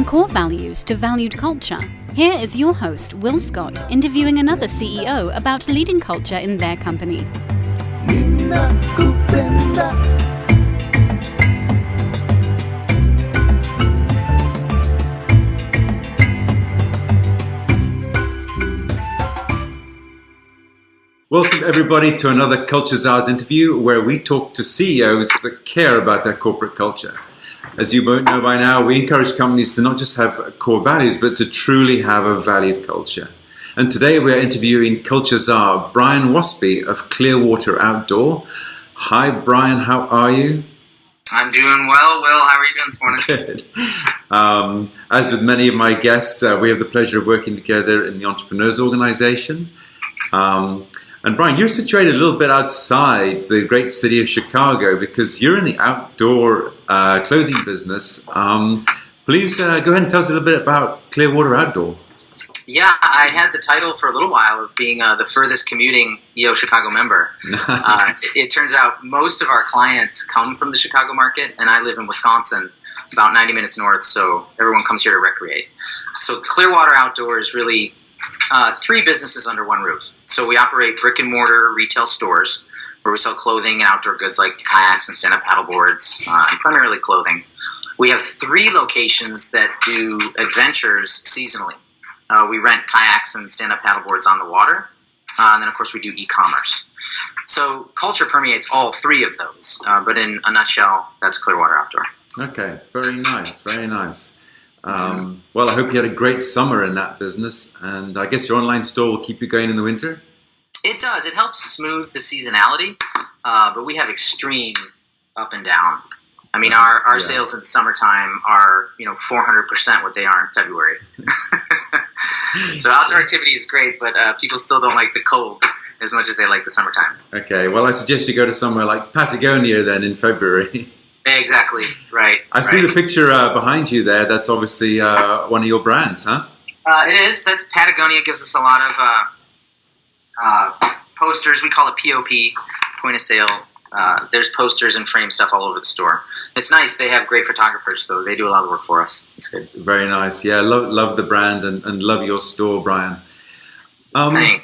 core values to valued culture. Here is your host, Will Scott, interviewing another CEO about leading culture in their company. Welcome everybody to another Czars interview where we talk to CEOs that care about their corporate culture. As you both know by now, we encourage companies to not just have core values, but to truly have a valued culture. And today we are interviewing Culture Czar, Brian Waspi of Clearwater Outdoor. Hi Brian, how are you? I'm doing well, Will. How are you doing this morning? Good. As with many of my guests, we have the pleasure of working together in the Entrepreneurs Organization. And Brian, you're situated a little bit outside the great city of Chicago because you're in the outdoor clothing business. Please go ahead and tell us a little bit about Clearwater Outdoor. Yeah, I had the title for a little while of being the furthest commuting EO Chicago member. Nice. It turns out most of our clients come from the Chicago market, and I live in Wisconsin, about 90 minutes north, so everyone comes here to recreate. So Clearwater Outdoor is really three businesses under one roof. So we operate brick and mortar retail stores where we sell clothing and outdoor goods like kayaks and stand-up paddleboards, and primarily clothing. We have three locations that do adventures seasonally. We rent kayaks and stand-up paddleboards on the water, and then of course we do e-commerce. So culture permeates all three of those, but in a nutshell, that's Clearwater Outdoor. Okay, very nice, very nice. Well, I hope you had a great summer in that business, and I guess your online store will keep you going in the winter? It does. It helps smooth the seasonality, but we have extreme up and down. I mean, our sales in summertime are 400% what they are in February. So outdoor activity is great, but people still don't like the cold as much as they like the summertime. Okay, well, I suggest you go to somewhere like Patagonia then in February. Exactly, right. I see the picture behind you there. That's obviously one of your brands, huh? It is. That's Patagonia. Gives us a lot of posters. We call it POP, point of sale. There's posters and frame stuff all over the store. It's nice. They have great photographers, though. They do a lot of work for us. It's good. Very nice. Yeah, love the brand and love your store, Brian.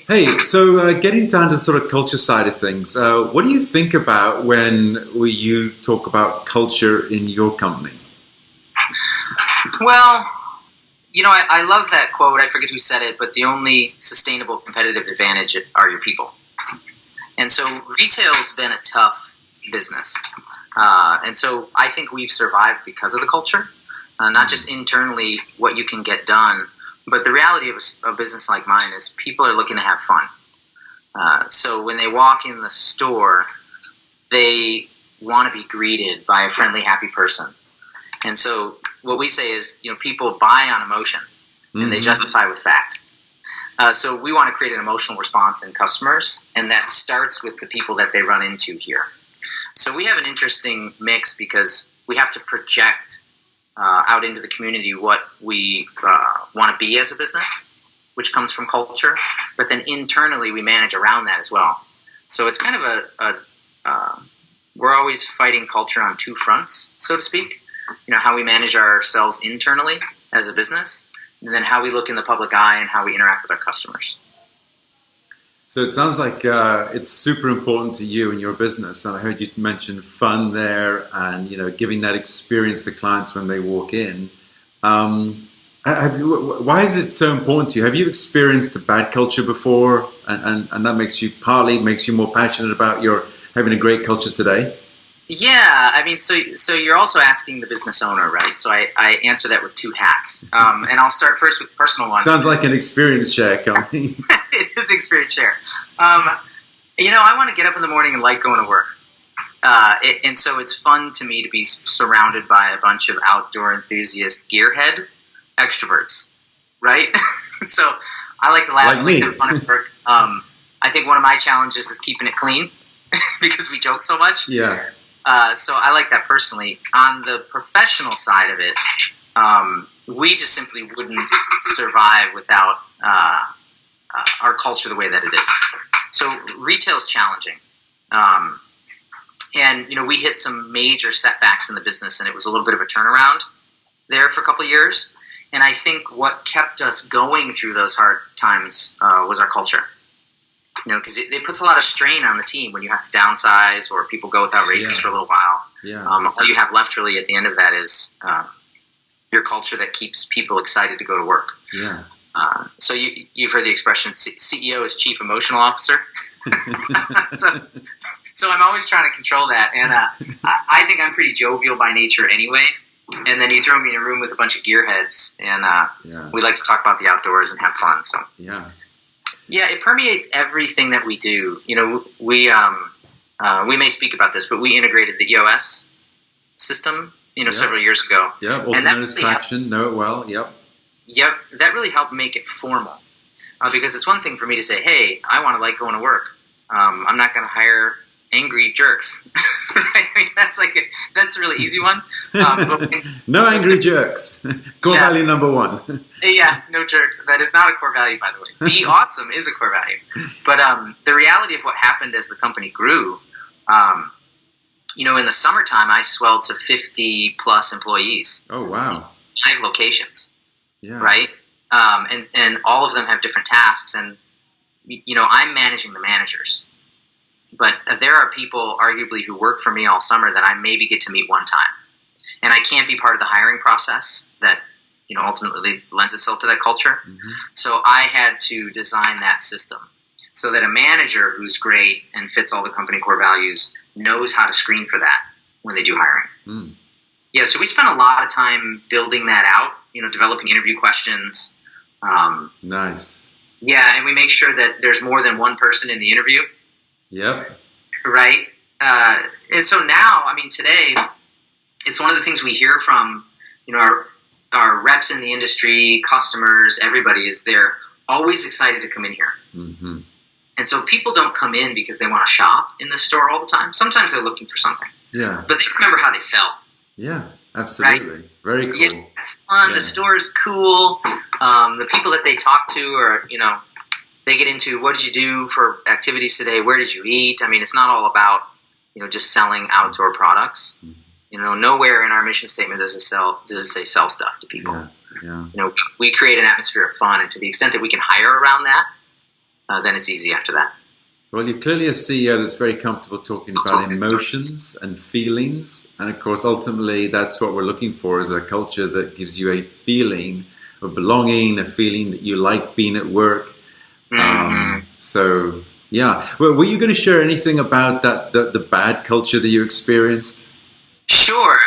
Hey, so getting down to the sort of culture side of things, what do you think about when you talk about culture in your company? Well, I love that quote. I forget who said it, but the only sustainable competitive advantage are your people. And so retail's been a tough business. And so I think we've survived because of the culture, not just internally what you can get done, but the reality of a business like mine is people are looking to have fun. So when they walk in the store, they want to be greeted by a friendly, happy person. And so what we say is, people buy on emotion and they justify with fact. So we want to create an emotional response in customers, and that starts with the people that they run into here. So we have an interesting mix because we have to project out into the community what we want to be as a business, which comes from culture, but then internally we manage around that as well. So it's kind of we're always fighting culture on two fronts, so to speak. How we manage ourselves internally as a business, and then how we look in the public eye and how we interact with our customers. So it sounds like it's super important to you and your business. And I heard you mention fun there and, giving that experience to clients when they walk in. Why is it so important to you? Have you experienced a bad culture before? And that makes you more passionate about having a great culture today? Yeah, I mean, so you're also asking the business owner, right? So I answer that with two hats. And I'll start first with the personal one. Sounds like an experience share company. It is experience share. I want to get up in the morning and like going to work. And so it's fun to me to be surrounded by a bunch of outdoor enthusiast gearhead extroverts, right? So I like to laugh, I like to have fun at work. I think one of my challenges is keeping it clean because we joke so much. Yeah. So I like that personally. On the professional side of it, we just simply wouldn't survive without our culture the way that it is. So retail's challenging. And, we hit some major setbacks in the business, and it was a little bit of a turnaround there for a couple of years. And I think what kept us going through those hard times was our culture. Because it puts a lot of strain on the team when you have to downsize or people go without raises for a little while. Yeah. All you have left really at the end of that is your culture that keeps people excited to go to work. Yeah. So you've heard the expression CEO is Chief Emotional Officer. So I'm always trying to control that. And I think I'm pretty jovial by nature anyway. And then you throw me in a room with a bunch of gearheads, and we like to talk about the outdoors and have fun. So yeah, it permeates everything that we do. We may speak about this, but we integrated the EOS system, several years ago. Yeah, also known as Traction. Know it well. Yep, that really helped make it formal. Because it's one thing for me to say, hey, I want to like going to work. I'm not going to hire angry jerks. Right? I mean, that's a really easy one. No angry jerks. Core value number 1. Yeah, no jerks. That is not a core value, by the way. Be awesome is a core value. But the reality of what happened as the company grew, in the summertime, I swelled to 50 plus employees. Oh, wow. 5 locations. Yeah. Right? And all of them have different tasks. And, I'm managing the managers. But there are people, arguably, who work for me all summer that I maybe get to meet one time. And I can't be part of the hiring process that, ultimately lends itself to that culture. Mm-hmm. So I had to design that system so that a manager who's great and fits all the company core values knows how to screen for that when they do hiring. Mm. Yeah, so we spent a lot of time building that out, developing interview questions. Nice. Yeah, and we make sure that there's more than one person in the interview. Yep. Right? And so now, today, it's one of the things we hear from, our reps in the industry, customers, everybody is they're always excited to come in here. Mm-hmm. And so people don't come in because they want to shop in the store all the time. Sometimes they're looking for something. Yeah. But they remember how they felt. Yeah, absolutely. Right? Very cool. It's fun. Yeah. The store is cool. The people that they talk to are, they get into what did you do for activities today? Where did you eat? It's not all about, just selling outdoor products. Mm-hmm. Nowhere in our mission statement does it say sell stuff to people. Yeah. We create an atmosphere of fun, and to the extent that we can hire around that, then it's easy after that. Well, you're clearly a CEO that's very comfortable talking about emotions and feelings, and of course, ultimately, that's what we're looking for: is a culture that gives you a feeling of belonging, a feeling that you like being at work. Mm-hmm. So, yeah. Well, were you going to share anything about the bad culture that you experienced? Sure.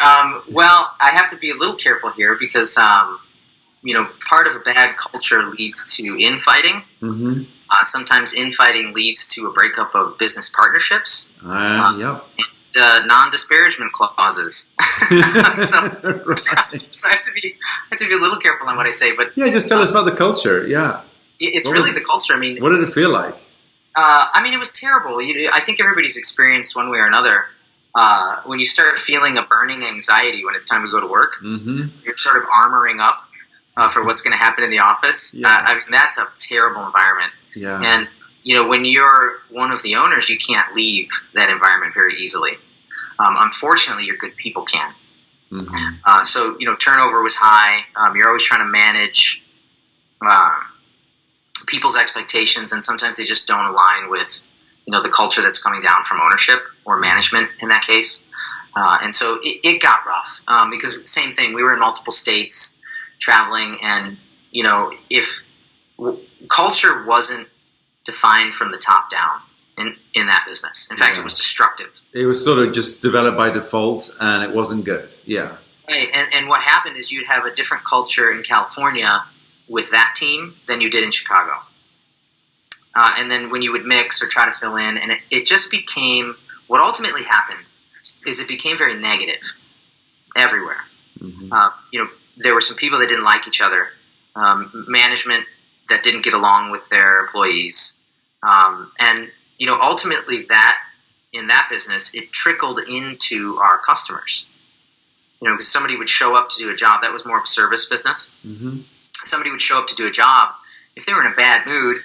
Well, I have to be a little careful here because, part of a bad culture leads to infighting. Mm-hmm. Sometimes infighting leads to a breakup of business partnerships. Yep. And non-disparagement clauses. So I have to be a little careful on what I say. But yeah, just tell us about the culture. Yeah. It's really the culture. What did it feel like? It was terrible. I think everybody's experienced one way or another. When you start feeling a burning anxiety when it's time to go to work, mm-hmm. You're sort of armoring up for what's going to happen in the office. Yeah. That's a terrible environment. Yeah. And, when you're one of the owners, you can't leave that environment very easily. Unfortunately, your good people can. Mm-hmm. So, turnover was high. You're always trying to manage people's expectations, and sometimes they just don't align with the culture that's coming down from ownership or management in that case. And so it got rough because same thing, we were in multiple states traveling, and, if culture wasn't defined from the top down in that business. In fact, it was destructive. It was sort of just developed by default, and it wasn't good. Yeah. Right. And what happened is you'd have a different culture in California with that team than you did in Chicago. And then when you would mix or try to fill in, and it just became, what ultimately happened is it became very negative everywhere. Mm-hmm. There were some people that didn't like each other, management that didn't get along with their employees. And, ultimately that, in that business, it trickled into our customers. Because somebody would show up to do a job, that was more of a service business. Mm-hmm. Somebody would show up to do a job, if they were in a bad mood,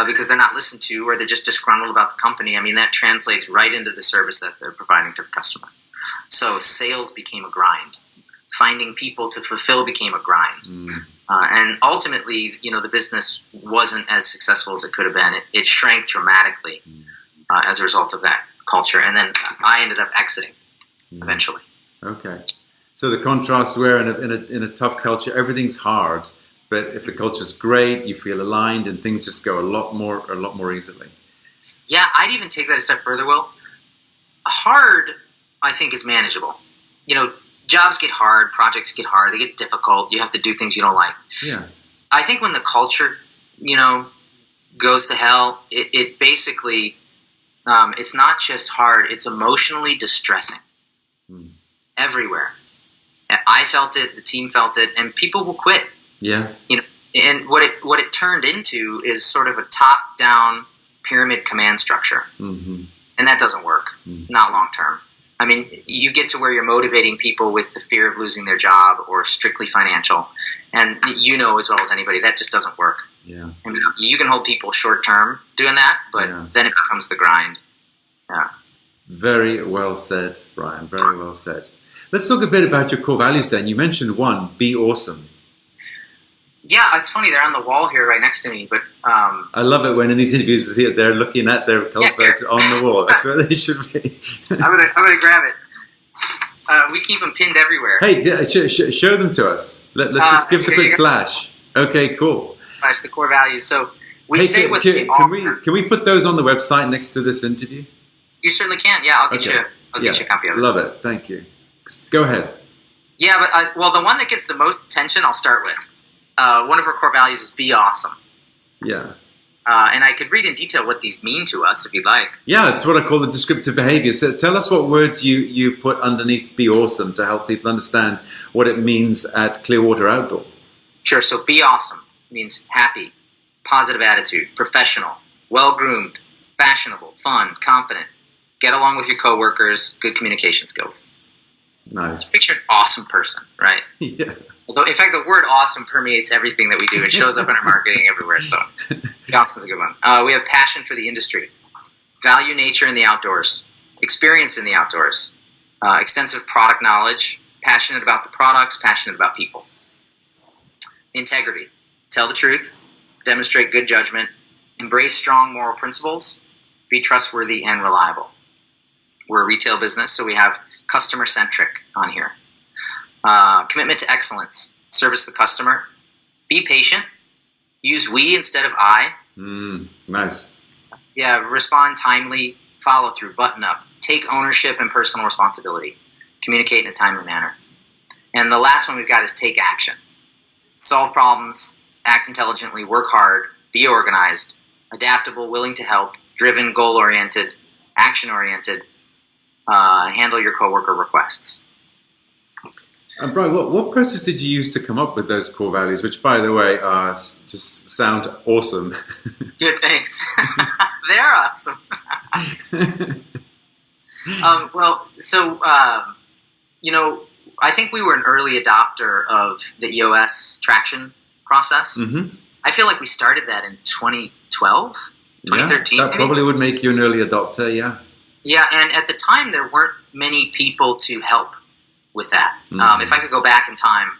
because they're not listened to or they're just disgruntled about the company, that translates right into the service that they're providing to the customer. So sales became a grind. finding people to fulfill became a grind. And ultimately, the business wasn't as successful as it could have been. It shrank dramatically as a result of that culture. And then I ended up exiting eventually. Okay. So the contrast where in a tough culture, everything's hard, but if the culture's great, you feel aligned and things just go a lot more easily. Yeah, I'd even take that a step further, Will. Hard, I think, is manageable. Jobs get hard, projects get hard, they get difficult, you have to do things you don't like. Yeah. I think when the culture, goes to hell, it basically, it's not just hard, it's emotionally distressing. Everywhere. I felt it, the team felt it, and people will quit. Yeah. And what it turned into is sort of a top-down pyramid command structure. And that doesn't work, not long term. I mean, you get to where you're motivating people with the fear of losing their job or strictly financial. And as well as anybody, that just doesn't work. Yeah. I mean, you can hold people short term doing that, but then it becomes the grind. Yeah. Very well said, Brian. Very well said. Let's talk a bit about your core values then. You mentioned one, be awesome. Yeah, it's funny. They're on the wall here right next to me. But I love it when in these interviews they're looking at their cult values on the wall. That's where they should be. I'm gonna grab it. We keep them pinned everywhere. Hey, show them to us. Let's just give us a quick flash. Okay, cool. Flash the core values. So we say what they are. Can we put those on the website next to this interview? You certainly can. Yeah, I'll get you a copy of it. Love it. Thank you. Go ahead. Yeah, but the one that gets the most attention, I'll start with. One of our core values is be awesome. Yeah. And I could read in detail what these mean to us if you'd like. Yeah, that's what I call the descriptive behavior. So tell us what words you put underneath be awesome to help people understand what it means at Clearwater Outdoor. Sure. So be awesome means happy, positive attitude, professional, well-groomed, fashionable, fun, confident, get along with your coworkers, good communication skills. Nice. Picture an awesome person, right? Yeah. Although, in fact, the word awesome permeates everything that we do. It shows up in our marketing everywhere, so awesome's a good one. We have passion for the industry, value nature in the outdoors, experience in the outdoors, extensive product knowledge, passionate about the products, passionate about people. Integrity, tell the truth, demonstrate good judgment, embrace strong moral principles, be trustworthy and reliable. We're a retail business, so we have customer-centric on here. Commitment to excellence, service the customer, be patient, use we instead of I. Nice. Yeah, respond timely, follow through, button up, take ownership and personal responsibility, communicate in a timely manner. And the last one we've got is take action. Solve problems, act intelligently, work hard, be organized, adaptable, willing to help, driven, goal-oriented, action-oriented, handle your coworker requests. Brian, what process did you use to come up with those core values, which, by the way, just sound awesome? Good, thanks. They're awesome. I think we were an early adopter of the EOS traction process. I feel like we started that in 2012, 2013. Yeah, that probably would make you an early adopter, yeah. Yeah, and at the time, there weren't many people to help with that. If I could go back in time,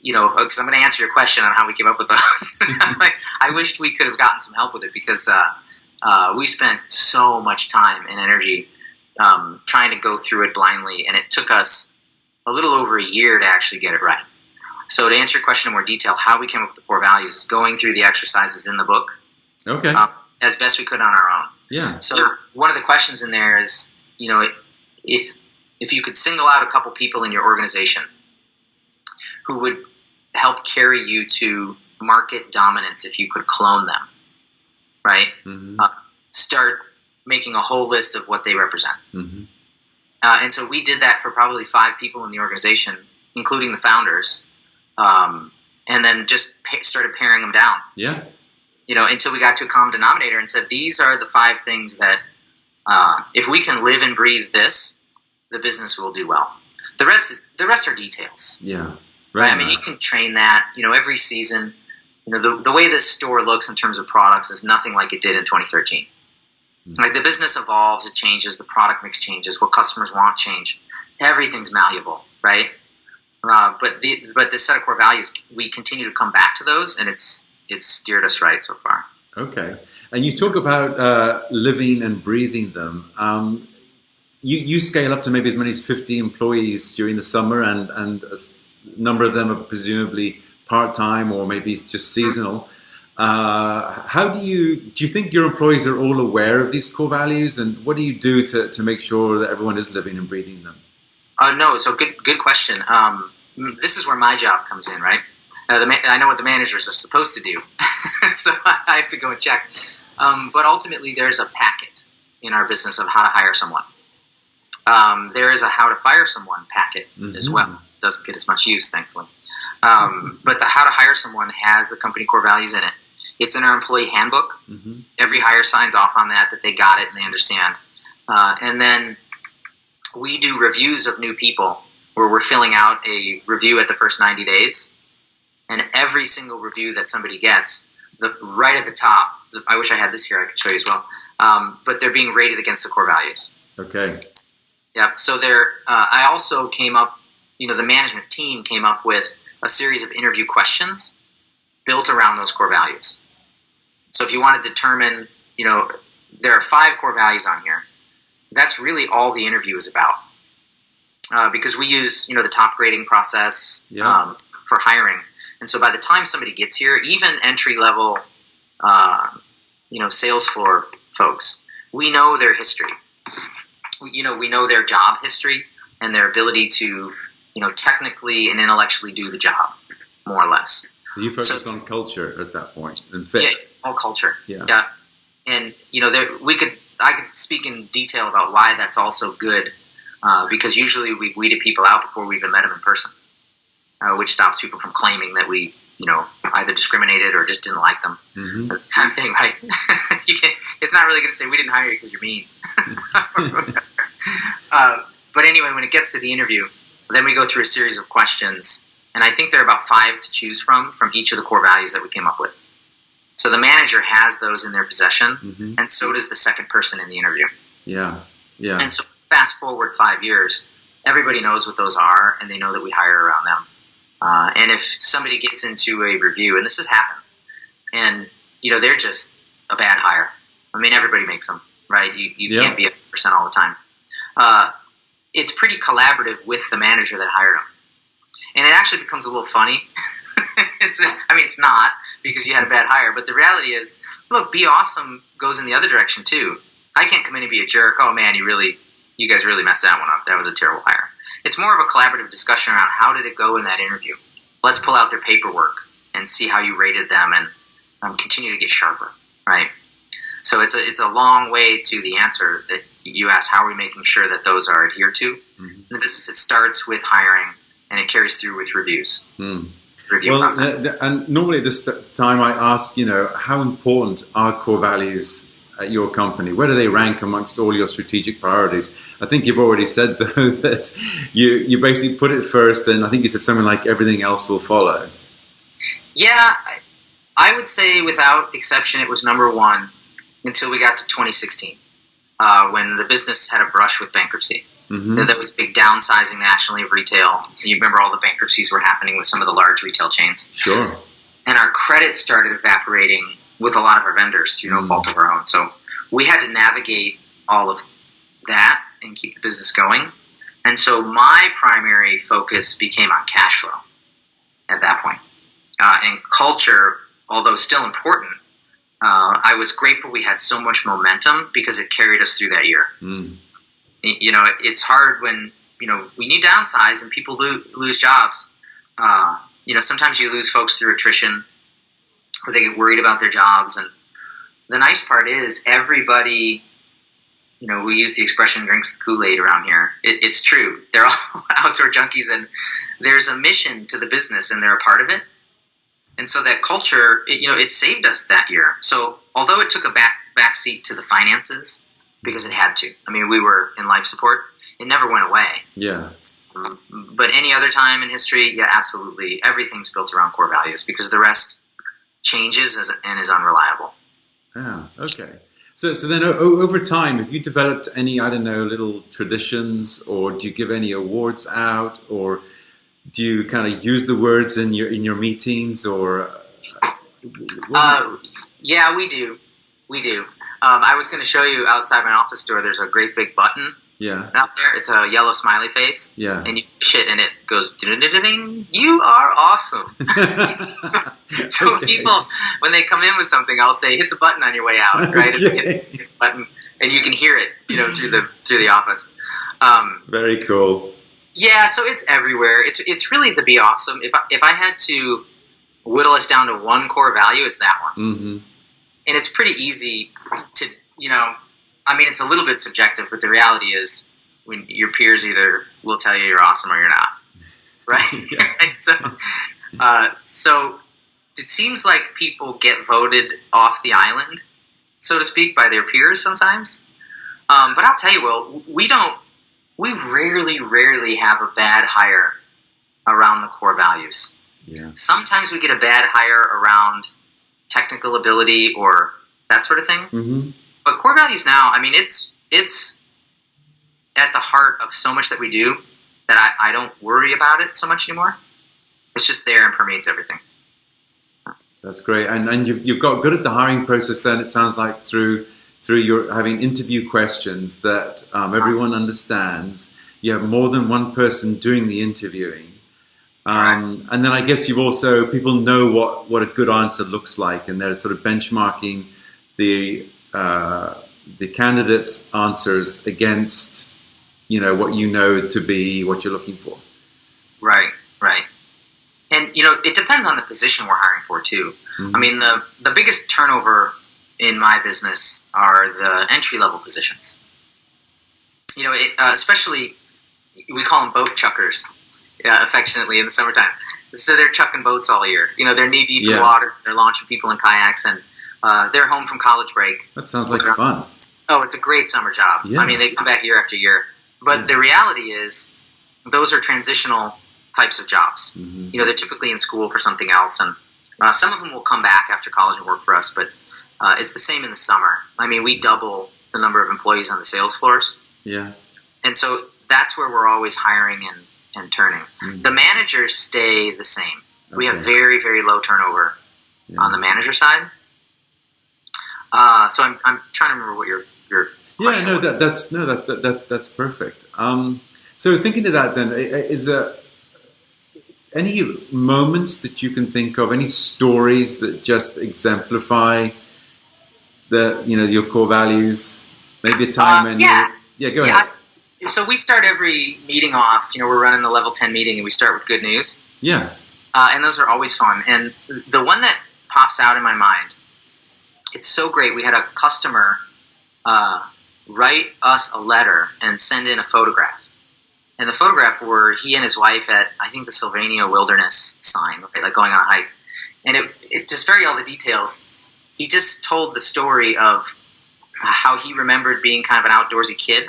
because I'm going to answer your question on how we came up with those. I wished we could have gotten some help with it because we spent so much time and energy trying to go through it blindly, and it took us a little over a year to actually get it right. So to answer your question in more detail, how we came up with the core values is going through the exercises in the book. Okay. As best we could on our own. Yeah. So one of the questions in there is, if you could single out a couple people in your organization who would help carry you to market dominance if you could clone them, right? Start making a whole list of what they represent. And so we did that for probably 5 people in the organization, including the founders, and then just started paring them down. Yeah. Until we got to a common denominator and said, these are the 5 things that if we can live and breathe this, the business will do well. The rest are details. Yeah. Right. I mean, you can train that, every season. The way this store looks in terms of products is nothing like it did in 2013. Like the business evolves, it changes, the product mix changes, what customers want change. Everything's malleable, right? But this set of core values, we continue to come back to those, and it's steered us right so far. Okay. And you talk about living and breathing them. You scale up to maybe as many as 50 employees during the summer, and a number of them are presumably part-time or maybe just seasonal. How do you think your employees are all aware of these core values, and what do you do to make sure that everyone is living and breathing them? No, so good question. This is where my job comes in, right? I know what the managers are supposed to do, so I have to go and check. But ultimately, there's a packet in our business of how to hire someone. There is a how to fire someone packet as well. Doesn't get as much use, thankfully. But the how to hire someone has the company core values in it. It's in our employee handbook. Every hire signs off on that they got it and they understand. And then we do reviews of new people where we're filling out a review at the first 90 days. And every single review that somebody gets, right at the top, I wish I had this here, I could show you as well, but they're being rated against the core values. Okay. Yep. So I also came up, the management team came up with a series of interview questions built around those core values. So if you want to determine, there are 5 core values on here. That's really all the interview is about. Because we use, the top grading process for hiring. And so by the time somebody gets here, even entry-level, sales floor folks, we know their history. We know their job history and their ability to, technically and intellectually do the job, more or less. So you focus on culture at that point and fit. Yeah, it's all culture. Yeah. And, I could speak in detail about why that's also good, because usually we've weeded people out before we even met them in person. Which stops people from claiming that we, either discriminated or just didn't like them. Kind of thing, right? It's not really good to say we didn't hire you because you're mean. But anyway, when it gets to the interview, then we go through a series of questions, and I think there are about 5 to choose from each of the core values that we came up with. So the manager has those in their possession, and so does the second person in the interview. Yeah. And so fast forward 5 years, everybody knows what those are, and they know that we hire around them. And if somebody gets into a review, and this has happened, and, they're just a bad hire. I mean, everybody makes them, right? You can't be 100% all the time. It's pretty collaborative with the manager that hired them. And it actually becomes a little funny. It's not, because you had a bad hire, but the reality is, look, be awesome goes in the other direction too. I can't come in and be a jerk. Oh man, you guys really messed that one up. That was a terrible hire. It's more of a collaborative discussion around how did it go in that interview. Let's pull out their paperwork and see how you rated them, and continue to get sharper, right? So it's a long way to the answer that you asked, how are we making sure that those are adhered to? In the business, it starts with hiring, and it carries through with reviews. And normally at this time I ask, how important are core values at your company? Where do they rank amongst all your strategic priorities? I think you've already said, though, that you basically put it first, and I think you said something like everything else will follow. Yeah, I would say without exception it was number 1 until we got to 2016, when the business had a brush with bankruptcy. There was big downsizing nationally of retail. You remember all the bankruptcies were happening with some of the large retail chains. Sure. And our credit started evaporating with a lot of our vendors through no fault of our own. So we had to navigate all of that and keep the business going. And so my primary focus became on cash flow at that point. And culture, although still important, I was grateful we had so much momentum because it carried us through that year. It's hard when, when you downsize and people lose jobs. Sometimes you lose folks through attrition, or they get worried about their jobs. And the nice part is everybody, we use the expression drinks the Kool-Aid around here. It's true. They're all outdoor junkies, and there's a mission to the business, and they're a part of it. And so that culture, it saved us that year. So although it took a back seat to the finances, because it had to. I mean, we were in life support. It never went away. Yeah. But any other time in history, yeah, absolutely. Everything's built around core values because the rest changes and is unreliable. Ah, okay. So then over time, have you developed any, little traditions, or do you give any awards out, or do you kind of use the words in your meetings, or? Yeah, we do. I was going to show you outside my office door. There's a great big button. Yeah. Out there, it's a yellow smiley face. Yeah. And you push it, and it goes ding. You are awesome. So Okay. people, when they come in with something, I'll say, hit the button on your way out, right? Okay. Hit the button, and you can hear it, through the office. Very cool. Yeah, so it's everywhere. It's really the be awesome. If I had to whittle us down to one core value, it's that one. Mm-hmm. And it's pretty easy to, it's a little bit subjective, but the reality is when your peers either will tell you you're awesome or you're not, right? Yeah. So it seems like people get voted off the island, so to speak, by their peers sometimes. But I'll tell you, Will, we rarely have a bad hire around the core values. Yeah. Sometimes we get a bad hire around technical ability or that sort of thing. Mm-hmm. But core values now, it's at the heart of so much that we do that I don't worry about it so much anymore. It's just there and permeates everything. That's great. And you've got good at the hiring process then, it sounds like, through your having interview questions that everyone understands. You have more than one person doing the interviewing. And then I guess people know what a good answer looks like, and they're sort of benchmarking the candidate's answers against, what to be what you're looking for. Right. And, it depends on the position we're hiring for, too. Mm-hmm. The biggest turnover in my business are the entry-level positions. Especially, we call them boat chuckers, affectionately, in the summertime. So they're chucking boats all year. They're knee-deep in water. They're launching people in kayaks, and they're home from college break. That sounds like fun. Oh, it's a great summer job. Yeah. They come back year after year. But the reality is, those are transitional types of jobs. Mm-hmm. They're typically in school for something else, and some of them will come back after college and work for us, but it's the same in the summer. We double the number of employees on the sales floors. Yeah. And so that's where we're always hiring and turning. Mm-hmm. The managers stay the same. Okay. We have very, very low turnover on the manager side. So I'm trying to remember what your question was. That's perfect. So thinking of that then, is there any moments that you can think of, any stories that just exemplify your core values? Maybe a time when go ahead. So we start every meeting off, we're running the level 10 meeting, and we start with good news. Yeah. And those are always fun. And the one that pops out in my mind, it's so great. We had a customer write us a letter and send in a photograph. And the photograph were he and his wife at, I think, the Sylvania Wilderness sign, right, like going on a hike. And it just very all the details. He just told the story of how he remembered being kind of an outdoorsy kid,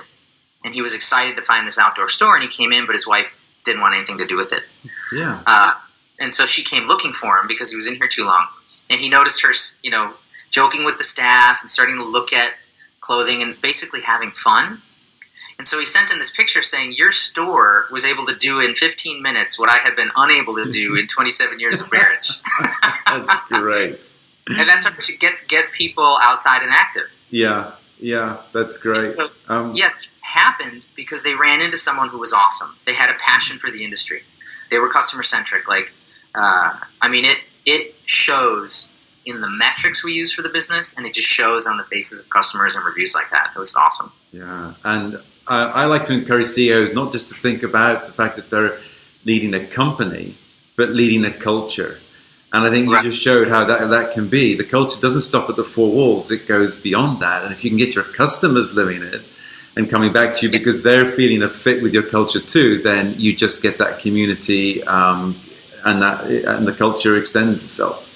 and he was excited to find this outdoor store, and he came in, but his wife didn't want anything to do with it. Yeah. And so she came looking for him because he was in here too long. And he noticed her, joking with the staff and starting to look at clothing and basically having fun. And so he sent in this picture saying, your store was able to do in 15 minutes what I had been unable to do in 27 years of marriage. That's great. And that's how you get people outside and active. Yeah, that's great. So, it happened because they ran into someone who was awesome. They had a passion for the industry. They were customer-centric. It shows in the metrics we use for the business, and it just shows on the faces of customers and reviews like that. It was awesome. Yeah, and I like to encourage CEOs not just to think about the fact that they're leading a company, but leading a culture. And I think you just showed how that can be. The culture doesn't stop at the four walls. It goes beyond that. And if you can get your customers living it and coming back to you because they're feeling a fit with your culture too, then you just get that community and the culture extends itself.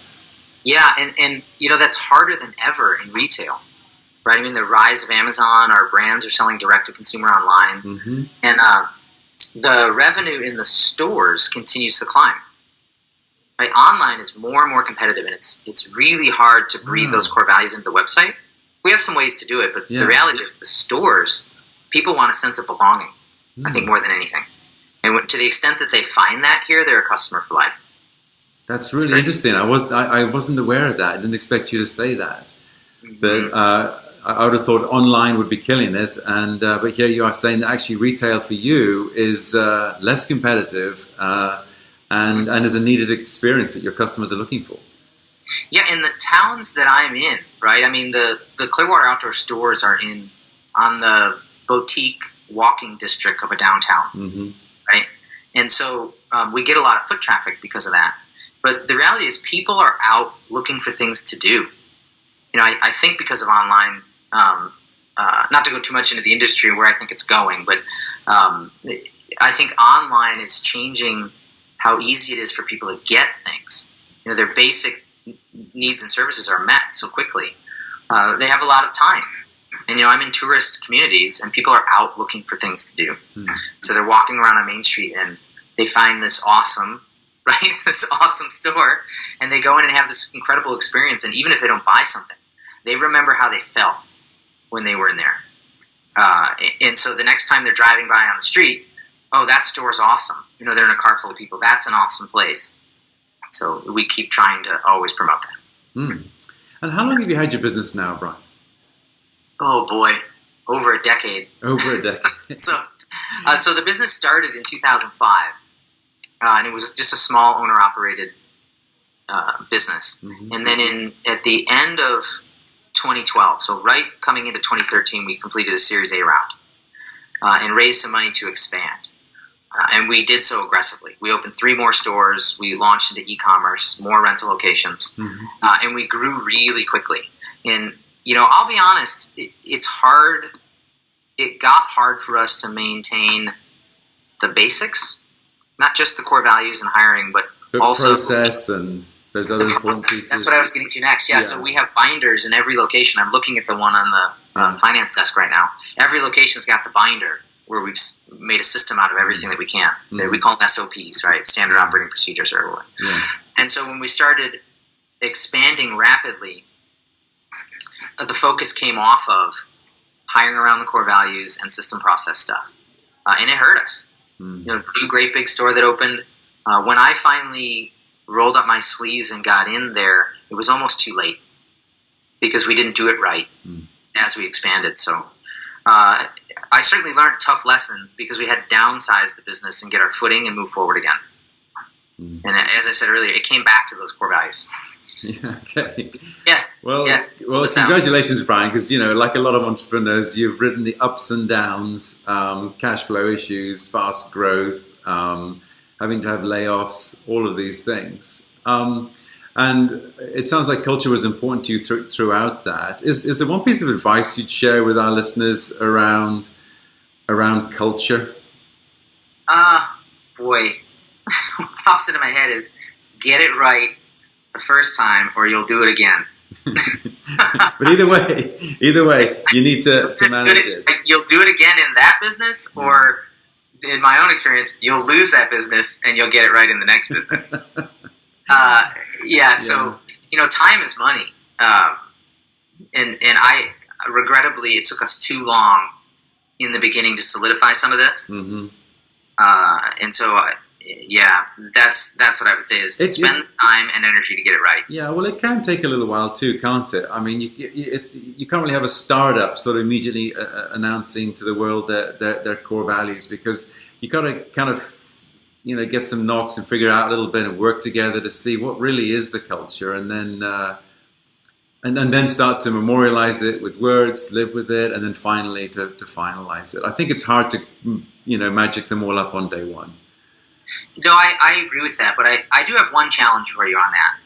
Yeah, and that's harder than ever in retail, right? The rise of Amazon, our brands are selling direct to consumer online, mm-hmm. and the revenue in the stores continues to climb. Right? Online is more and more competitive, and it's really hard to breathe those core values into the website. We have some ways to do it, but the reality is the stores, people want a sense of belonging, I think, more than anything. And to the extent that they find that here, they're a customer for life. That's really interesting. I wasn't aware of that. I didn't expect you to say that. Mm-hmm. That I would have thought online would be killing it, and but here you are saying that actually retail for you is less competitive and is a needed experience that your customers are looking for. Yeah, in the towns that I'm in, right? I mean, the Clearwater Outdoor stores are on the boutique walking district of a downtown, mm-hmm. right? And so we get a lot of foot traffic because of that. But the reality is people are out looking for things to do. You know, I think because of online, not to go too much into the industry and where I think it's going, but I think online is changing how easy it is for people to get things. You know, their basic needs and services are met so quickly. They have a lot of time. And, you know, I'm in tourist communities and people are out looking for things to do. Mm. So they're walking around on Main Street and they find this awesome, right, this awesome store, and they go in and have this incredible experience. And even if they don't buy something, they remember how they felt when they were in there. And so the next time they're driving by on the street, oh, that store's awesome. You know, they're in a car full of people. That's an awesome place. So we keep trying to always promote that. Mm. And how long have you had your business now, Brian? Oh, boy. Over a decade. Over a decade. So the business started in 2005, and it was just a small owner-operated business. Mm-hmm. And then at the end of 2012, so right coming into 2013, we completed a Series A round and raised some money to expand. And we did so aggressively. We opened 3 more stores. We launched into e-commerce, more rental locations, mm-hmm. And we grew really quickly. And, you know, I'll be honest, it's hard. It got hard for us to maintain the basics, not just the core values and hiring, but also process and those other important pieces. That's what I was getting to next. Yeah, so we have binders in every location. I'm looking at the one on the finance desk right now. Every location's got the binder where we've made a system out of everything that we can. Mm-hmm. We call them SOPs, right? Standard operating procedures or whatever. Yeah. And so when we started expanding rapidly, the focus came off of hiring around the core values and system process stuff. And it hurt us. Mm-hmm. You know, new great big store that opened. When I finally rolled up my sleeves and got in there, it was almost too late because we didn't do it right as we expanded. So I certainly learned a tough lesson because we had to downsize the business and get our footing and move forward again. And as I said earlier, it came back to those core values. Yeah, okay. Yeah. Well, congratulations, Brian, because, you know, like a lot of entrepreneurs, you've ridden the ups and downs, cash flow issues, fast growth, having to have layoffs, all of these things. And it sounds like culture was important to you throughout that. Is there one piece of advice you'd share with our listeners around culture? Boy, what pops into my head is get it right the first time or you'll do it again. But either way, you need to manage it. You'll do it again in that business, or in my own experience, you'll lose that business and you'll get it right in the next business. So, you know, time is money. And I, regrettably, it took us too long in the beginning to solidify some of this. Mm-hmm. And so, that's what I would say is spend time and energy to get it right. Yeah, well, it can take a little while too, can't it? I mean, you can't really have a startup sort of immediately announcing to the world their core values, because you got to kind of, you know, get some knocks and figure out a little bit and work together to see what really is the culture, and then start to memorialize it with words, live with it, and then finally to finalize it. I think it's hard to, you know, magic them all up on day one. No, I agree with that, but I do have one challenge for you on that.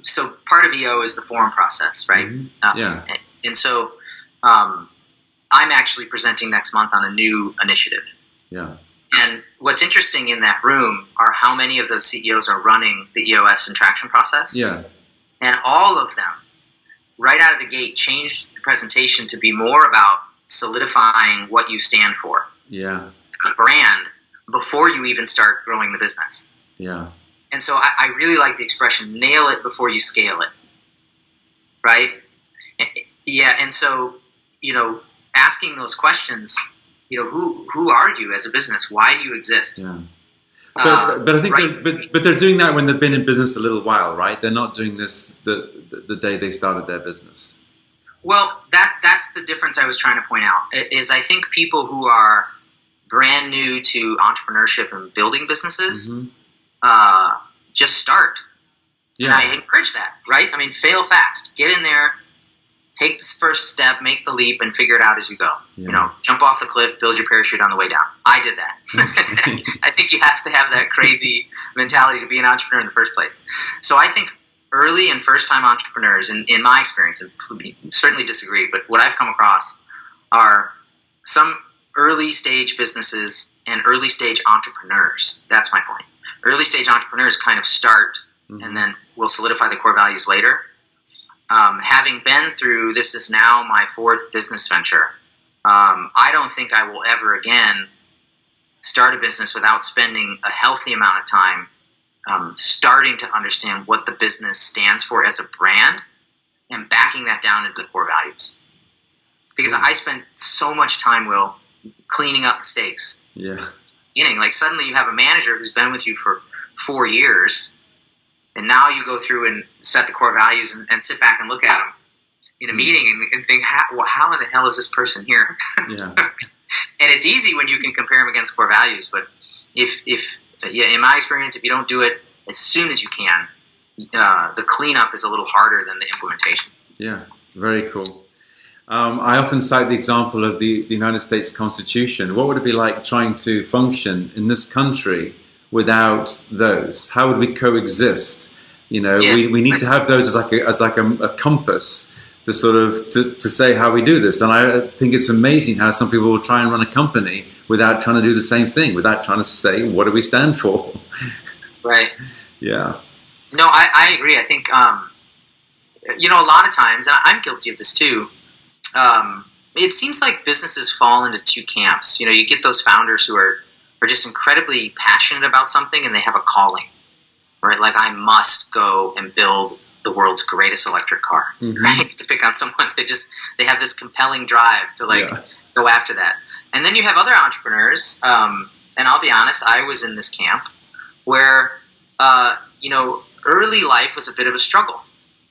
So part of EO is the forum process, right? Mm-hmm. And so I'm actually presenting next month on a new initiative. Yeah. And what's interesting in that room are how many of those CEOs are running the EOS and traction process. Yeah. And all of them, right out of the gate, changed the presentation to be more about solidifying what you stand for. Yeah. As a brand, before you even start growing the business. Yeah. And so I really like the expression, nail it before you scale it. Right? Yeah, and so, you know, asking those questions who are you as a business? Why do you exist? Yeah. But I think but they're doing that when they've been in business a little while, right? They're not doing this the day they started their business. Well, that's the difference I was trying to point out. Is I think people who are brand new to entrepreneurship and building businesses just start. Yeah. And I encourage that, right? I mean, fail fast. Get in there, take this first step, make the leap, and figure it out as you go. Yeah. Jump off the cliff, build your parachute on the way down. I did that. I think you have to have that crazy mentality to be an entrepreneur in the first place. So I think early and first-time entrepreneurs, in my experience, and certainly disagree, but what I've come across are some early-stage businesses and early-stage entrepreneurs. That's my point. Early-stage entrepreneurs kind of start and then will solidify the core values later. Having been through, this is now my fourth business venture, I don't think I will ever again start a business without spending a healthy amount of time starting to understand what the business stands for as a brand and backing that down into the core values. Because I spent so much time, Will, cleaning up mistakes. Yeah. Like suddenly you have a manager who's been with you for 4 years, and now you go through and set the core values and sit back and look at them in a meeting and think, how in the hell is this person here? Yeah. And it's easy when you can compare them against core values, but if in my experience, if you don't do it as soon as you can, the cleanup is a little harder than the implementation. Yeah, very cool. I often cite the example of the United States Constitution. What would it be like trying to function in this country without those? How would we coexist? We need to have those as like a compass to sort of to say how we do this. And I think it's amazing how some people will try and run a company without trying to do the same thing, without trying to say, what do we stand for? Right. Yeah. No, I agree. I think, a lot of times, and I'm guilty of this too, it seems like businesses fall into two camps. You get those founders who are just incredibly passionate about something and they have a calling, right? Like, I must go and build the world's greatest electric car, right? To pick on someone, they have this compelling drive to go after that. And then you have other entrepreneurs, and I'll be honest, I was in this camp where, early life was a bit of a struggle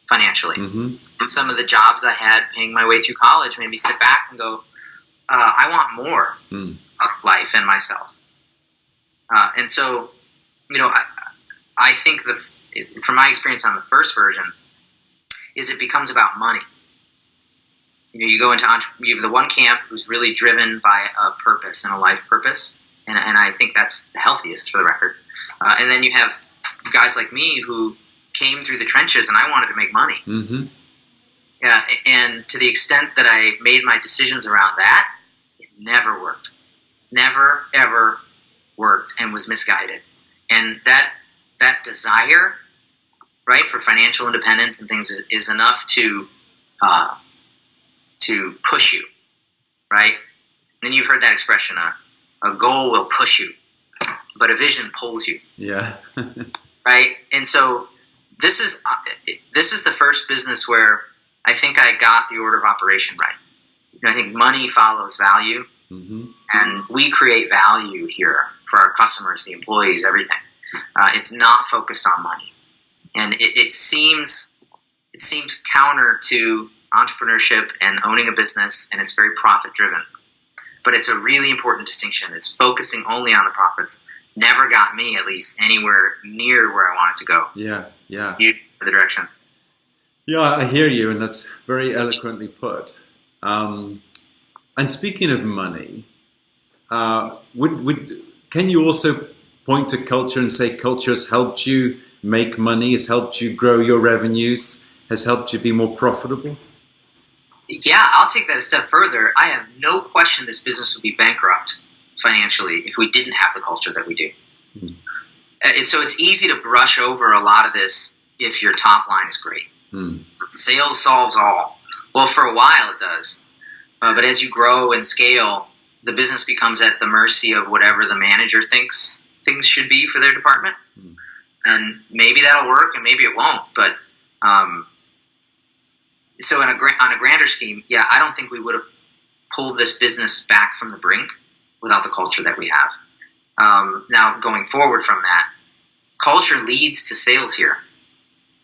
financially. And some of the jobs I had paying my way through college made me sit back and go, I want more of life and myself. And so, I think from my experience on the first version, is it becomes about money. You go into you have the one camp who's really driven by a purpose and a life purpose, and I think that's the healthiest for the record. And then you have guys like me who came through the trenches, and I wanted to make money. Yeah, and to the extent that I made my decisions around that, it never worked. Never, ever worked, and was misguided. And that desire, right, for financial independence and things is enough to push you, right? And you've heard that expression, a goal will push you, but a vision pulls you. Yeah. Right? And so this is the first business where I think I got the order of operation right. I think money follows value, and we create value here for our customers, the employees, everything. It's not focused on money, and it seems counter to entrepreneurship and owning a business, and it's very profit driven. But it's a really important distinction. It's focusing only on the profits. Never got me, at least, anywhere near where I wanted to go. Yeah. The direction. Yeah, I hear you, and that's very eloquently put. And speaking of money, can you also point to culture and say culture has helped you make money, has helped you grow your revenues, has helped you be more profitable? Yeah, I'll take that a step further. I have no question this business would be bankrupt financially if we didn't have the culture that we do. So it's easy to brush over a lot of this if your top line is great. Sales solves all. Well, for a while it does. But as you grow and scale, the business becomes at the mercy of whatever the manager thinks things should be for their department. And maybe that'll work and maybe it won't. But so on a grander scheme, yeah, I don't think we would have pulled this business back from the brink without the culture that we have. Now, going forward from that, culture leads to sales here.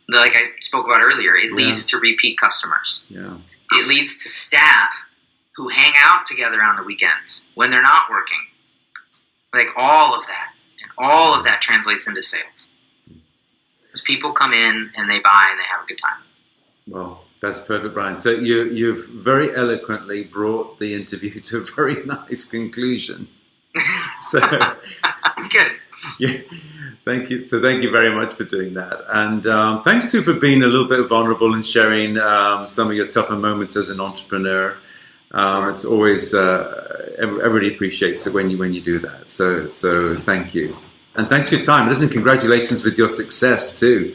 Like I spoke about earlier, it leads to repeat customers. Yeah. It leads to staff who hang out together on the weekends when they're not working. Like all of that. And all of that translates into sales. Because people come in and they buy and they have a good time. Well, that's perfect, Brian. So you've very eloquently brought the interview to a very nice conclusion. So good. Yeah, thank you. So thank you very much for doing that. And thanks too for being a little bit vulnerable and sharing some of your tougher moments as an entrepreneur. It's always everybody appreciates it when you do that. So thank you, and thanks for your time. Listen, congratulations with your success too.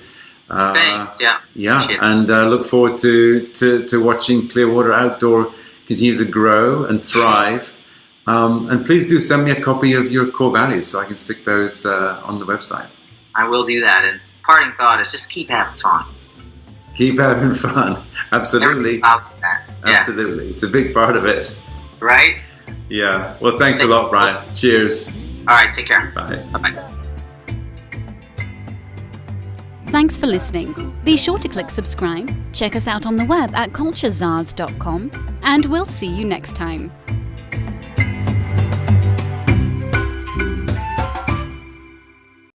Thanks. Yeah, and look forward to watching Clearwater Outdoor continue to grow and thrive. And please do send me a copy of your core values so I can stick those on the website. I will do that. And parting thought is just keep having fun. Keep having fun. Absolutely. Absolutely. It's a big part of it. Right? Yeah. Well, thanks a lot, Brian. Cheers. All right. Take care. Bye. Bye-bye. Thanks for listening. Be sure to click subscribe, check us out on the web at culturezars.com, and we'll see you next time.